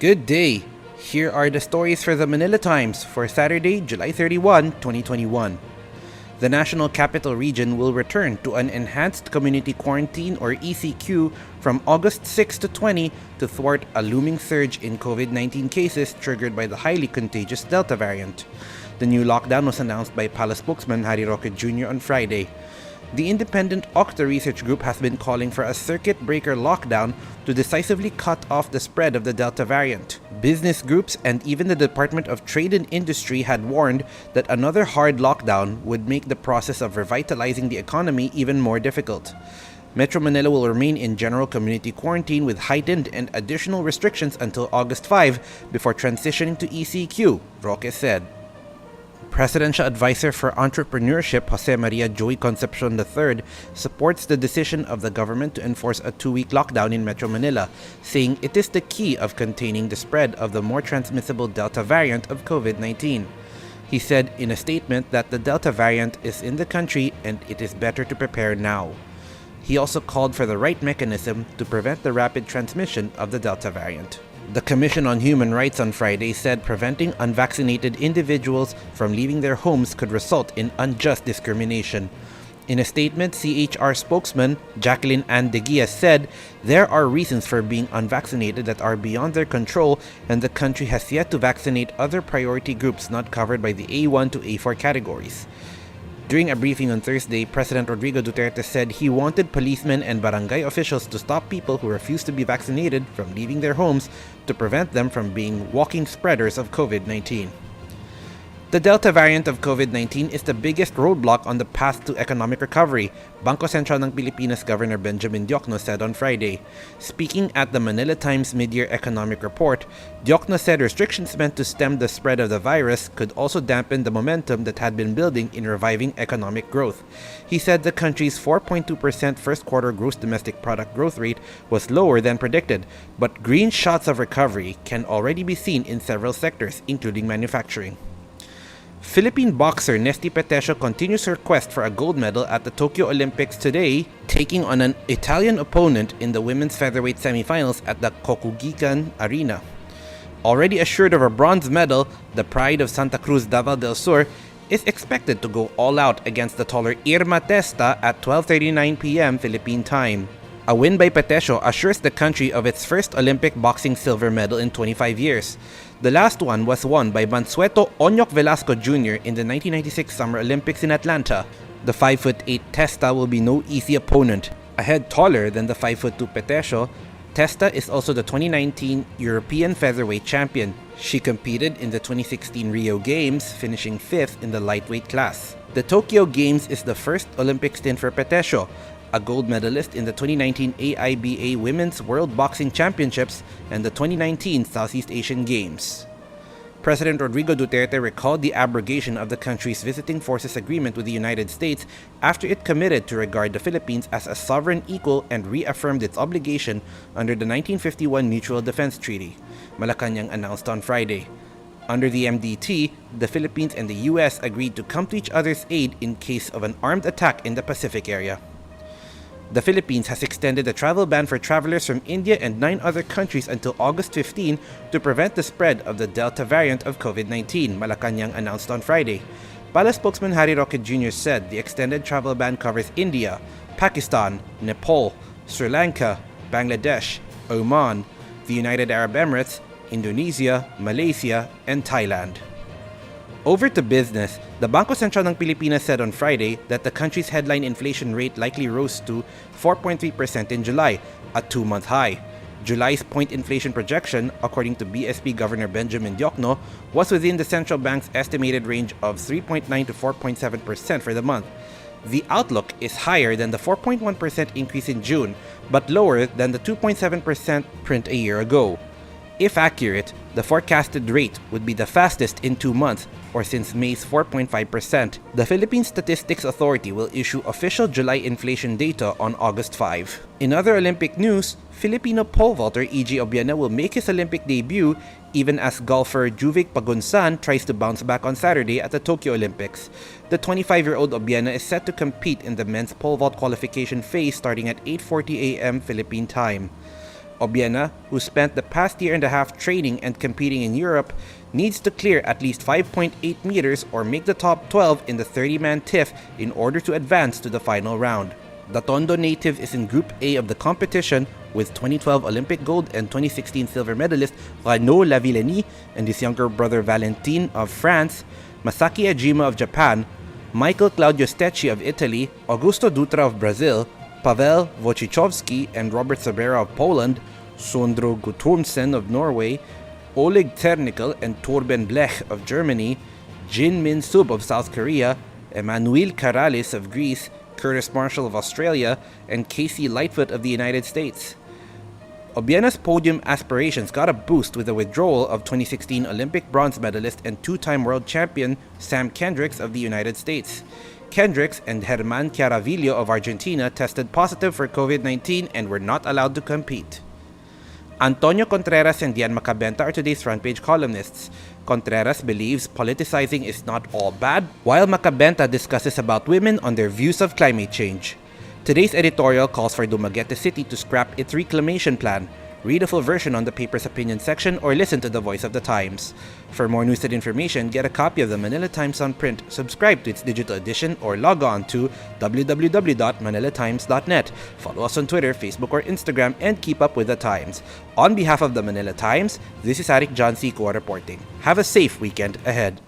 Good day. Here are the stories for the Manila Times for Saturday, July 31, 2021. The National Capital Region will return to an enhanced community quarantine or ECQ from August 6 to 20 to thwart a looming surge in COVID-19 cases triggered by the highly contagious Delta variant. The new lockdown was announced by Palace spokesman Harry Roque Jr. on Friday. The independent KUWTT research group has been calling for a circuit breaker lockdown to decisively cut off the spread of the Delta variant. Business groups and even the Department of Trade and Industry had warned that another hard lockdown would make the process of revitalizing the economy even more difficult. Metro Manila will remain in general community quarantine with heightened and additional restrictions until August 5 before transitioning to ECQ, Roque said. Presidential Advisor for Entrepreneurship Jose Maria Joey Concepcion III supports the decision of the government to enforce a 2-week lockdown in Metro Manila, saying it is the key of containing the spread of the more transmissible Delta variant of COVID-19. He said in a statement that the Delta variant is in the country and it is better to prepare now. He also called for the right mechanism to prevent the rapid transmission of the Delta variant. The Commission on Human Rights on Friday said preventing unvaccinated individuals from leaving their homes could result in unjust discrimination. In a statement, CHR spokesman Jacqueline Ann De Guia said there are reasons for being unvaccinated that are beyond their control, and the country has yet to vaccinate other priority groups not covered by the A1 to A4 categories. During a briefing on Thursday, President Rodrigo Duterte said he wanted policemen and barangay officials to stop people who refuse to be vaccinated from leaving their homes to prevent them from being walking spreaders of COVID-19. The Delta variant of COVID-19 is the biggest roadblock on the path to economic recovery, Bangko Sentral ng Pilipinas Governor Benjamin Diokno said on Friday. Speaking at the Manila Times Mid-Year Economic Report, Diokno said restrictions meant to stem the spread of the virus could also dampen the momentum that had been building in reviving economic growth. He said the country's 4.2% first-quarter gross domestic product growth rate was lower than predicted, but green shots of recovery can already be seen in several sectors, including manufacturing. Philippine boxer Nesty Petesio continues her quest for a gold medal at the Tokyo Olympics today, taking on an Italian opponent in the women's featherweight semifinals at the KUWTT Arena. Already assured of a bronze medal, the pride of Santa Cruz Davao del Sur is expected to go all out against the taller Irma Testa at 12:39 p.m. Philippine time. A win by Petesio assures the country of its first Olympic boxing silver medal in 25 years. The last one was won by Mansueto Onyok Velasco Jr. in the 1996 Summer Olympics in Atlanta. The 5'8" Testa will be no easy opponent. A head taller than the 5'2" Petesio, Testa is also the 2019 European featherweight champion. She competed in the 2016 Rio Games, finishing 5th in the lightweight class. The Tokyo Games is the first Olympic stint for Petesio, a gold medalist in the 2019 AIBA Women's World Boxing Championships and the 2019 Southeast Asian Games. President Rodrigo Duterte recalled the abrogation of the country's visiting forces agreement with the United States after it committed to regard the Philippines as a sovereign equal and reaffirmed its obligation under the 1951 Mutual Defense Treaty, Malacanang announced on Friday. Under the MDT, the Philippines and the US agreed to come to each other's aid in case of an armed attack in the Pacific area. The Philippines has extended the travel ban for travelers from India and 9 other countries until August 15 to prevent the spread of the Delta variant of COVID-19, Malacanang announced on Friday. Palace spokesman Harry Roque Jr. said the extended travel ban covers India, Pakistan, Nepal, Sri Lanka, Bangladesh, Oman, the United Arab Emirates, Indonesia, Malaysia, and Thailand. Over to business, the Bangko Sentral ng Pilipinas said on Friday that the country's headline inflation rate likely rose to 4.3% in July, a 2-month high. July's point inflation projection, according to BSP Governor Benjamin Diokno, was within the central bank's estimated range of 3.9 to 4.7% for the month. The outlook is higher than the 4.1% increase in June, but lower than the 2.7% print a year ago. If accurate, the forecasted rate would be the fastest in 2 months, or since May's 4.5%. The Philippine Statistics Authority will issue official July inflation data on August 5. In other Olympic news, Filipino pole vaulter E.J. Obiena will make his Olympic debut even as golfer Juvic Pagunsan tries to bounce back on Saturday at the Tokyo Olympics. The 25-year-old Obiena is set to compete in the men's pole vault qualification phase starting at 8:40 a.m. Philippine time. Obiena, who spent the past year and a half training and competing in Europe, needs to clear at least 5.8 meters or make the top 12 in the 30-man TIFF in order to advance to the final round. The Tondo native is in Group A of the competition with 2012 Olympic gold and 2016 silver medalist Renaud Lavillenie and his younger brother Valentin of France, Masaki Ajima of Japan, Michael Claudio Stecchi of Italy, Augusto Dutra of Brazil, Pavel Wojciechowski and Robert Sabera of Poland, Sondro Guttormsen of Norway, Oleg Ternikel and Torben Blech of Germany, Jin Min Sub of South Korea, Emanuel Karalis of Greece, Curtis Marshall of Australia, and Casey Lightfoot of the United States. Obiena's podium aspirations got a boost with the withdrawal of 2016 Olympic bronze medalist and two-time world champion Sam Kendricks of the United States. Kendricks and Germán Chiaravillo of Argentina tested positive for COVID-19 and were not allowed to compete. Antonio Contreras and Dian Macabenta are today's front-page columnists. Contreras believes politicizing is not all bad, while Macabenta discusses about women on their views of climate change. Today's editorial calls for Dumaguete City to scrap its reclamation plan. Read a full version on the paper's opinion section or listen to the Voice of the Times. For more news and information, get a copy of the Manila Times on print, subscribe to its digital edition, or log on to www.manilatimes.net. Follow us on Twitter, Facebook, or Instagram, and keep up with the Times. On behalf of the Manila Times, this is Arik John Sikua reporting. Have a safe weekend ahead.